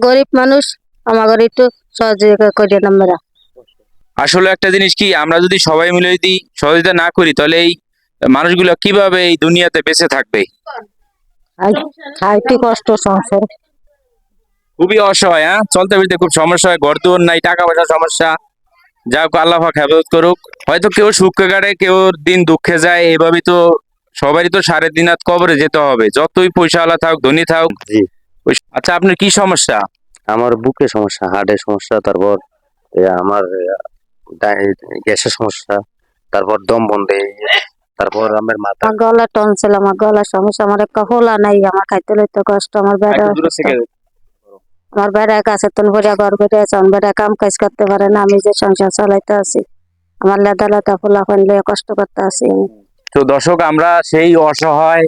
গরিব মানুষ, আমাদের একটু সহযোগিতা করিয়ে আমরা। আসলে একটা জিনিস কি, আমরা যদি সবাই মিলে যদি সহযোগিতা না করি তাহলে এই মানুষগুলো কিভাবে এই দুনিয়াতে বেঁচে থাকবে? খাইতে কষ্ট সংসার। খুবই অসহায়, হ্যাঁ, চলতে ফিরতে খুব সমস্যা হয়, ঘর দুয়ার নাই, টাকা পয়সার সমস্যা। যা হোক, আল্লাহ পাক হেফাজত করুক। হয়তো কেউ সুখে কাটে, কেউ দিন দুঃখে যায়, এইভাবেই তো সবারই তো সাড়ে দিন রাত কবরে যেতে হবে, যতই পয়সাওয়ালা থাক, ধনী থাক। জি, আচ্ছা, আপনার কি সমস্যা? আমার বুকে সমস্যা, হার্টের সমস্যা, তারপর আমার গ্যাসের সমস্যা, তারপর দম বন্ধে, তারপর আমার মাথা। আমার গলা টনসিল, আমার গলার সমস্যা, আমার একটা হোলা নাই, আমার খাইতে লইতে কষ্ট, আমার বেড়া একটু দূরে থেকে। আমার বেড়া কাছে তুন ভরিয়া ঘর বেড়ে আছে, আমার বেড়া কাম কাজ করতে পারে না, আমি যে সংসার চালাইতে আছি, আমার লেদা লেদা ফুলা ফাইন কষ্ট করতে আছি আমি। তো দর্শক, আমরা সেই অসহায়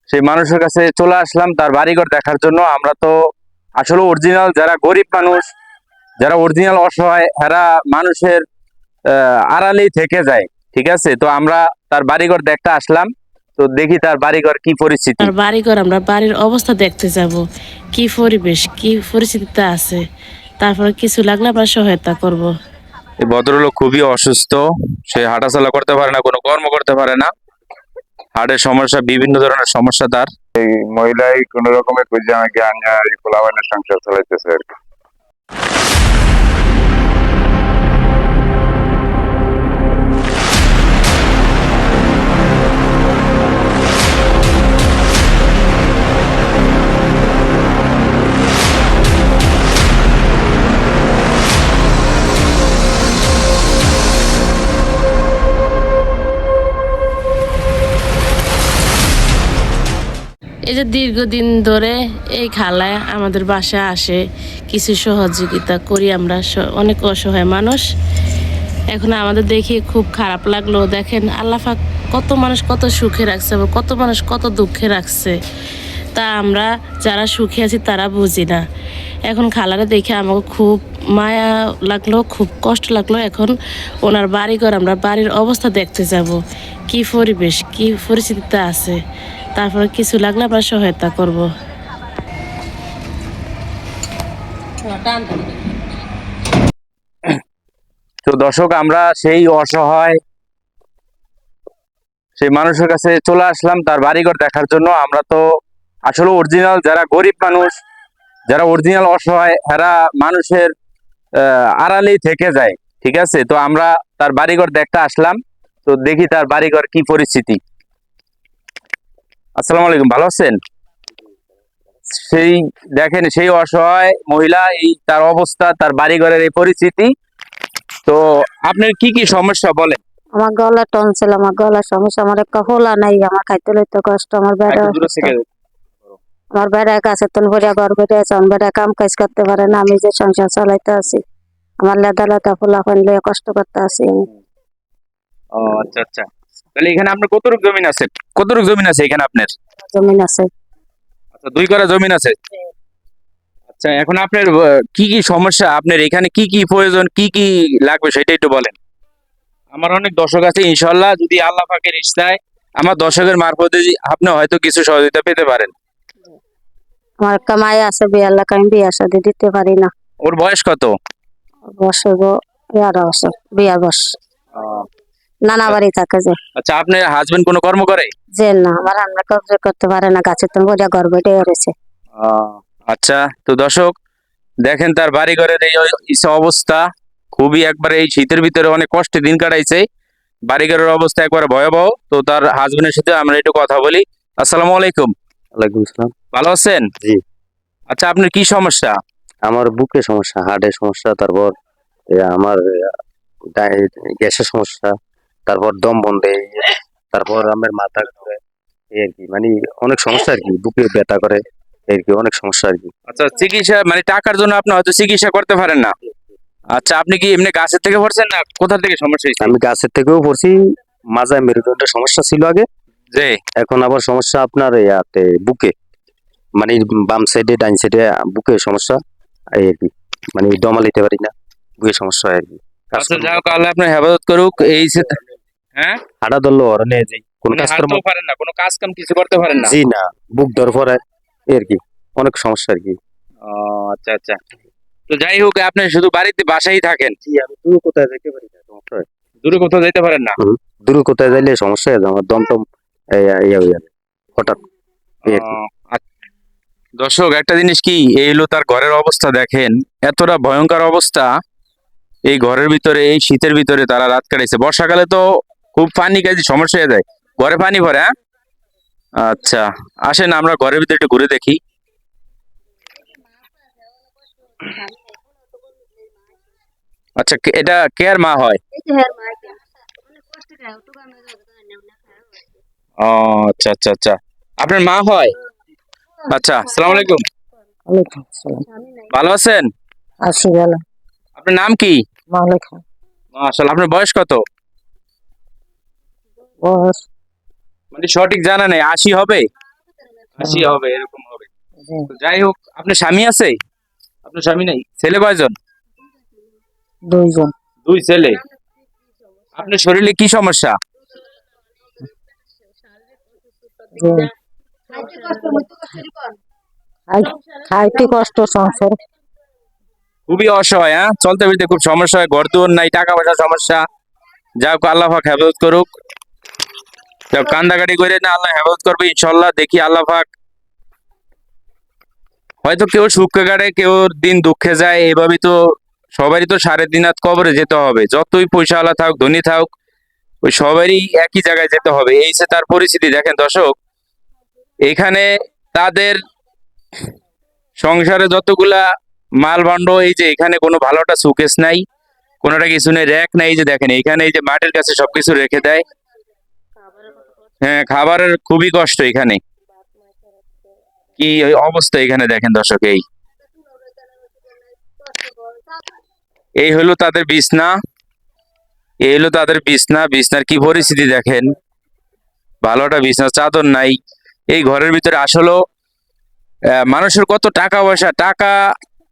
সেই মানুষের কাছে চলে আসলাম তার বাড়িঘর দেখার জন্য। আমরা তো আসলে অরিজিনাল যারা গরিব মানুষ, যারা অরিজিনাল অসহায়, এরা মানুষের আড়ালেই থেকে যায়, ঠিক আছে? তো আমরা তার বাড়িঘর দেখতে আসলাম, তো দেখি তার বাড়িঘর কি পরিস্থিতি। আর বাড়িঘর আমরা বাড়ির অবস্থা দেখতে যাব, কি পরিবেশ কি পরিস্থিতিতে আছে, তারপরে কিছু লাগলে আমরা সহায়তা করব। এই ভদ্রলোক খুবই অসুস্থ, সে হাঁটাচলা করতে পারে না, কোনো কর্ম করতে পারে না, হার্টের সমস্যা, বিভিন্ন ধরনের সমস্যা তার। মহিলাই কোন রকমের খুঁজে আমাকে আনিয়া এই পোলাপানের সংসার চালাইতেছে আর কি। এই যে দীর্ঘদিন ধরে এই খালায় আমাদের বাসায় আসে, কিছু সহযোগিতা করি আমরা, অনেক অসহায় মানুষ। এখন আমাদের দেখে খুব খারাপ লাগলো। দেখেন আল্লাহ পাক কত মানুষ কত সুখে রাখছে, আবার কত মানুষ কত দুঃখে রাখছে, তা আমরা যারা সুখে আছি তারা বুঝি না। এখন খালারে দেখে আমাকে খুব মায়া লাগলো, খুব কষ্ট লাগলো। এখন ওনার বাড়িঘর আমরা বাড়ির অবস্থা দেখতে যাব, কি পরিবেশ কি পরিস্থিতিতে আছে, তারপরে কিছু লাগলে আমরা সহায়তা করব। তো দর্শক, আমরা সেই অসহায় সেই মানুষের কাছে চলে আসলাম তার বাড়িঘর দেখার জন্য। আমরা তো আসলে অরিজিনাল যারা গরিব মানুষ, যারা অরিজিনাল অসহায়, এরা মানুষের আড়ালেই থেকে যায়, ঠিক আছে? তো আমরা তার বাড়িঘর দেখতে আসলাম, তো দেখি তার বাড়িঘর কি পরিস্থিতি। আসসালামু আলাইকুম, ভালো আছেন? সেই দেখেন, সেই অসহায় মহিলা, এই তার অবস্থা, তার বাড়িঘরের এই পরিস্থিতি। তো আপনার কি কি সমস্যা বলেন? আমার গলা টনসিল, আমার গলার সমস্যা, আমার একটা হোলা নাই, আমার খাইতে লইতে কষ্ট, আমার বেড়া একটু দূরে থেকে। আমার বেড়া কাছে তুন ভরিয়া ঘর বেড়ে আছে, আমার বেড়া কাম কাজ করতে পারে না, আমি যে সংসার চালাইতে আছি, আমার লেদা লেদা ফুলা ফাইন কষ্ট করতে আছি আমি। ও আচ্ছা আচ্ছা। তাহলে এখানে আপনার কতটুকু জমিন আছে? কতটুকু জমিন আছে এখানে আপনার? জমিন আছে। আচ্ছা, 2 কাঠা জমিন আছে। আচ্ছা, এখন আপনার কি কি সমস্যা, আপনার এখানে কি কি প্রয়োজন, কি কি লাগবে সেটা একটু বলেন। আমার অনেক দর্শক আছে, ইনশাল্লাহ যদি আল্লাহ পাকের ইচ্ছায় আমার দর্শকের মারফতে আপনি হয়তো কিছু সহযোগিতা পেতে পারেন। আমার একটা মায় আছে, বিয়ার লাখ, আমি বিয়ার সাথে দিতে পারি না। ওর বয়স কত? বছর 11 বছর, বিয়ার বয়স। নানা বাড়ি থাকে যে। আচ্ছা, আপনার হাজবেন্ড কোনো কর্ম করে? যে না, আমার রান্না কাজ করতে পারে না, গাছে তো ভরিয়া ঘর বেড়ে রয়েছে। আচ্ছা, তো দর্শক দেখেন তার বাড়ি ঘরের এই অবস্থা, খুবই একবারে এই শীতের ভিতরে অনেক কষ্টে দিন কাটাইছে, বাড়িঘরের অবস্থা একবার ভয়াবহ। তো তার হাজবেন্ডের সাথে আমরা একটু কথা বলি। আসসালামু আলাইকুম। ওয়ালাইকুম আসসালাম। ভালো আছেন? জি, আচ্ছা, আপনার কি সমস্যা? আমার বুকে সমস্যা, হার্টের সমস্যা, তারপর আমার গ্যাসের সমস্যা, তারপর দম বন্ধে, তারপর আমার মাথা ঘুরে, এই আর কি, মানে অনেক সমস্যা আর কি, বুকে ব্যথা করে আর কি, অনেক সমস্যা আর কি। আচ্ছা, চিকিৎসা মানে টাকার জন্য আপনি হয়তো চিকিৎসা করতে পারেন না। আচ্ছা, আপনি কি এমনি গাছের থেকে পড়ছেন না কোথা থেকে সমস্যা হয়েছে? আমি গাছের থেকেও পড়ছি, মাজায় মেরুদণ্ডের সমস্যা ছিল আগে, যে এখন আবার সমস্যা আপনার ইয়াতে বুকে, মানে বাম সাইডে ডাইন সাইডে বুকে সমস্যা, এই আর কি, মানে দমা নিতে পারি না, বুকে সমস্যা হয় আর কি। আচ্ছা, যাও, আল্লাহ আপনার হেফাজত করুক। এই হ্যাঁ, হাঁটা ধরলো অরণে যাই, কোন মানে কাজ হাঁটতেও পারেন না, কোনো কাজ কাম কিছু করতে পারেন না? জি না, বুক ধর পড়ে এই আর কি, অনেক সমস্যা আর কি। ও আচ্ছা আচ্ছা। তো যাই হোক, আপনি শুধু বাড়িতে বাসায় থাকেন, আমি দূরে কোথায় যেতে পারি না, সমস্যা হয়। দূরে কোথাও যেতে পারেন না? দূরে কোথায় যাইলে সমস্যা হয়ে যায়, আমার দম টম ইয়ে হয়ে যাবে হঠাৎ, এই আর কি। দর্শক, একটা জিনিস কি, এই হলো তার ঘরের অবস্থা, দেখেন এতটা ভয়ঙ্কর অবস্থা। এই ঘরের ভিতরে এই শীতের ভিতরে তারা রাত কাটাইছে। বর্ষাকালে তো খুব পানি কাজে সমস্যা হয়ে যায়, ঘরে পানি ভরে। হ্যাঁ, আচ্ছা, আসেন আমরা ঘরের ভিতরে একটু ঘুরে দেখি। আচ্ছা, এটা কে আর মা হয়? ও আচ্ছা আচ্ছা আচ্ছা, আপনার মা হয়? আচ্ছা, আসসালামু আলাইকুম। ওয়ালাইকুম আসসালাম। ভালো আছেন? আছি ভালো। আপনার নাম কি? ওয়ালাইকুম। মাশাআল্লাহ, আপনার বয়স কত? বস। মানে সঠিক জানা নেই, 80 হবে? 80 হবে, এরকম হবে। তো যাই হোক, আপনার স্বামী আছে? আপনার স্বামী নেই? ছেলে কয়জন? দুইজন। 2 ছেলে। আপনার শরীরে কি সমস্যা? খাইতে কষ্ট, সংসার খুবই অসহায়, হ্যাঁ, চলতে ফিরতে খুব সমস্যা হয়, ঘর দুয়ার নাই, টাকা পয়সার সমস্যা। যাই হোক, আল্লাহ পাক হেফাজত করুক। যাই হোক, কান্দাকাটি করে না, আল্লাহ হেফাজত করবে ইনশাল্লাহ। দেখি আল্লাহ পাক, হয়তো কেউ সুখে কাটে, কেউ দিন দুঃখে যায়, এইভাবেই তো সবারই তো সাড়ে দিন রাত কবরে যেতে হবে। যতই পয়সাওয়ালা থাক, ধনী থাক, ওই সবারই একই জায়গায় যেতে হবে। এই যে তার পরিস্থিতি, দেখেন দর্শক, এখানে তাদের সংসারে যতগুলা মাল ভাণ্ড, এই যে এখানে কোনো ভালো একটা সুকেস নাই, কোনোটা কিছু নেই, র্যাক নাই। এই যে দেখেন, এখানে এই যে মাটির কাছে সবকিছু রেখে দেয়। হ্যাঁ, খাবারের খুবই কষ্ট এখানে। কি ওই অবস্থা এখানে দেখেন দর্শক, এই হলো তাদের বিছনা, এই হলো তাদের বিছনা। বিছনার কি পরিস্থিতি দেখেন, ভালো একটা বিছনার চাদর নাই। এই ঘরের ভিতরে আসলে মানুষের কত টাকা পয়সা, টাকা,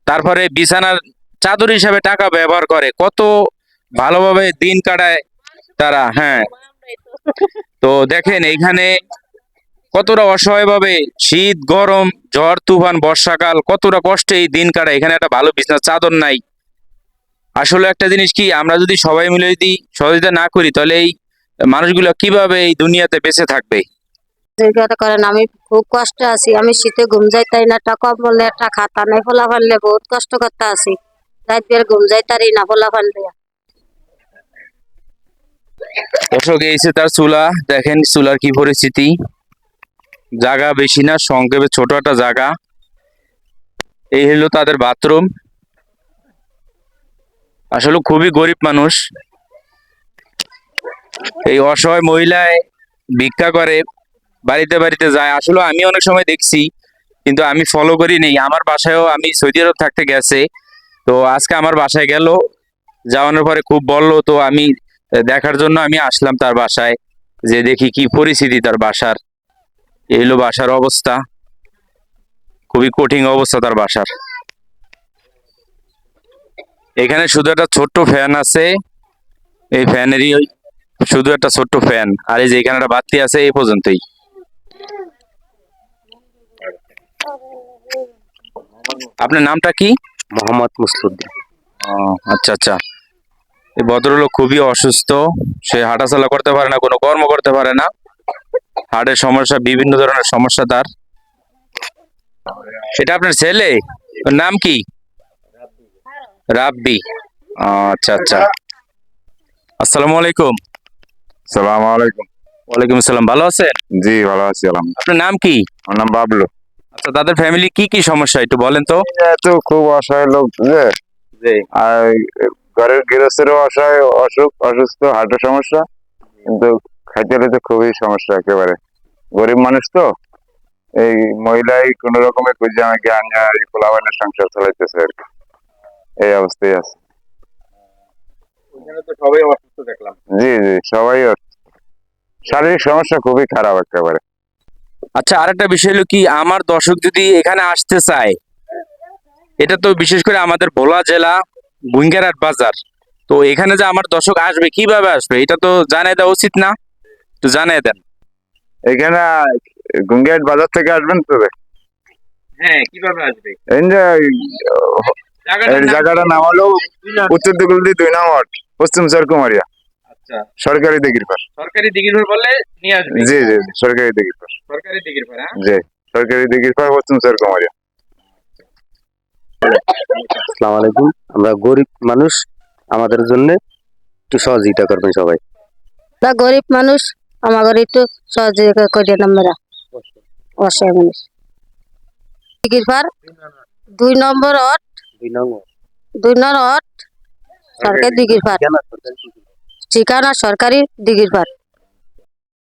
তারপরে বিছানার চাদর হিসাবে টাকা ব্যবহার করে, কত ভালোভাবে দিন কাটায় তারা। হ্যাঁ, তো দেখেন এইখানে কতটা অসহায় ভাবে শীত, গরম, ঝড় তুফান, বর্ষাকাল, কতটা কষ্টে এই দিন কাটায়। এখানে একটা ভালো বিছানার চাদর নাই। আসলে একটা জিনিস কি, আমরা যদি সবাই মিলে যদি সহযোগিতা না করি, তাহলে এই মানুষগুলো কিভাবে এই দুনিয়াতে বেঁচে থাকবে? জিজ্ঞাসা করেন, আমি খুব কষ্টে আছি। আমি শীতে ঘুম যাইতাই না, একটা কম্বল, একটা খাতা নাই, ফোলা ফানলে বহুত কষ্ট করতে আছি। রাত বের ঘুম যাইতারি না, ফোলা ফান দিয়া। দর্শক, এই যে তার চুলা, দেখেন চুলার কি পরিস্থিতি। জায়গা বেশি না, সংক্ষেপে ছোট একটা জায়গা। এই হলো তাদের বাথরুম। আসলে খুবই গরিব মানুষ। এই অসহায় মহিলায় ভিক্ষা করে, বাড়িতে বাড়িতে যায়। আসলে আমি অনেক সময় দেখছি, কিন্তু আমি ফলো করি নেই। আমার বাসায়ও, আমি সৌদি আরব থাকতে গেছে, তো আজকে আমার বাসায় গেল, যাওয়ানোর পরে খুব বললো, তো আমি দেখার জন্য আমি আসলাম তার বাসায়, যে দেখি কি পরিস্থিতি তার বাসার। এই হলো বাসার অবস্থা, খুবই কঠিন অবস্থা তার বাসার। এখানে শুধু একটা ছোট্ট ফ্যান আছে, এই ফ্যানেরই শুধু একটা ছোট্ট ফ্যান, আর এই যে এখানে একটা বাতি আছে, এই পর্যন্তই। আপনার নামটা কি? মোহাম্মদ মুসলুদ্দিন। ও আচ্ছা আচ্ছা। এই ভদ্রলোক খুবই অসুস্থ, সে হাঁটাচলা করতে পারে না, কোনো কর্ম করতে পারে না, হার্টের সমস্যা, বিভিন্ন ধরনের সমস্যা তার। এটা আপনার ছেলে? ওর নাম কি? রাব্বি। ও আচ্ছা আচ্ছা। আসসালামু আলাইকুম। সালাম আলাইকুম। ওয়ালাইকুম আসসালাম, ভালো আছেন? জি, ভালো আছি আলহামদুলিল্লাহ। আপনার নাম কি? আমার নাম বাবলু। আচ্ছা, তাদের ফ্যামিলি কি কি সমস্যা একটু বলেন তো। তো খুব অসহায় লোক, জি। আর ঘরের গৃহস্থেরও অসহায়, অসুস্থ, হার্টের সমস্যা, কিন্তু খাইতে তো খুবই সমস্যা একেবারে। গরিব মানুষ তো, এই মহিলাই কোন রকমের খুঁজে আমাকে আনিয়া এই পোলাবানের সংসার চালাইতেছে আর কি। এই অবস্থায় আছে। ওখানে তো সবাই অসুস্থ দেখলাম। জি জি, সবাই অসুস্থ। শারীরিক সমস্যা খুবই খারাপ একেবারে। আচ্ছা, আরেকটা বিষয় হলো কি, আমার দর্শক যদি এখানে আসতে চায়, এটা তো বিশেষ করে আমাদের ভোলা জেলা গুইঙ্গারহাট বাজার, তো এখানে যে আমার দর্শক আসবে, কিভাবে আসবে, এটা তো জানাই দেওয়া উচিত না? তো জানাই দেন। এখানে গুঙ্গিয়াট বাজার থেকে আসবেন তবে। হ্যাঁ কিভাবে আসবে? এই যে জায়গাটার এই নাম জায়গাটার নাম হলো উত্তর দিগুলদি 2 নম্বর পশ্চিম সরকুমারিয়া আচ্ছা, সরকারি দিঘির পার। সরকারি দিঘির পার বললে নিয়ে আসবে। জি জি জি, সরকারি দিঘির পার। সরকারি দিঘির পার, হ্যাঁ? জি, সরকারি দিঘির পার পশ্চিম সরকুমারিয়া। আসসালামু আলাইকুম। আমরা গরিব মানুষ, আমাদের জন্য একটু সহযোগিতা করবেন সবাই। তা গরিব মানুষ আমাদের একটু সহযোগিতা করে আমরা অসহায় মানুষ। দিঘির পার 2 নম্বর ওয়ার্ড, 2 নম্বর ওয়ার্ড সরকারি দিঘির পার, ঠিকানা সরকারি দিঘির পার।